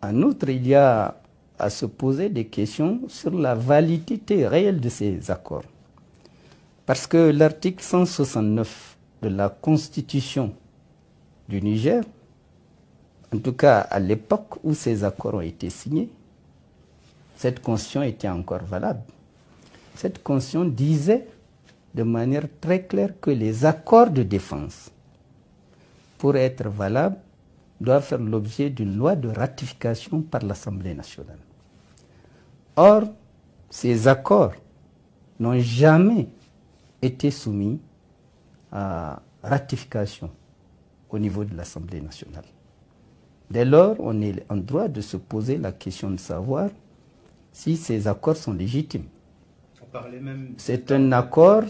En outre, il y a à se poser des questions sur la validité réelle de ces accords. Parce que l'article 169 de la Constitution du Niger, en tout cas à l'époque où ces accords ont été signés, cette Constitution était encore valable. Cette Constitution disait de manière très claire que les accords de défense, pour être valables, doivent faire l'objet d'une loi de ratification par l'Assemblée nationale. Or, ces accords n'ont jamais été soumis à ratification au niveau de l'Assemblée nationale. Dès lors, on est en droit de se poser la question de savoir si ces accords sont légitimes. C'est un accord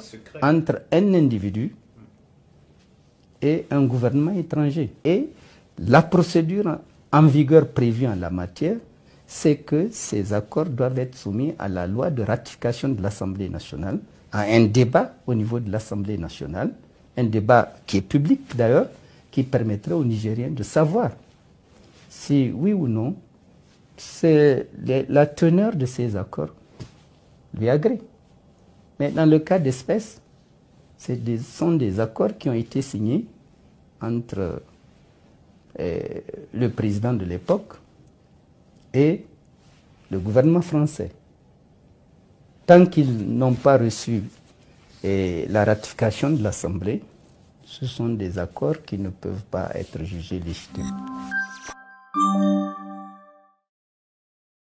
entre un individu et un gouvernement étranger. Et la procédure en vigueur prévue en la matière, c'est que ces accords doivent être soumis à la loi de ratification de l'Assemblée nationale, à un débat au niveau de l'Assemblée nationale, un débat qui est public d'ailleurs, qui permettrait aux Nigériens de savoir si oui ou non la teneur de ces accords lui agrée. Mais dans le cas d'espèce, ce sont des accords qui ont été signés entre le président de l'époque et le gouvernement français. Tant qu'ils n'ont pas reçu la ratification de l'Assemblée, ce sont des accords qui ne peuvent pas être jugés légitimes.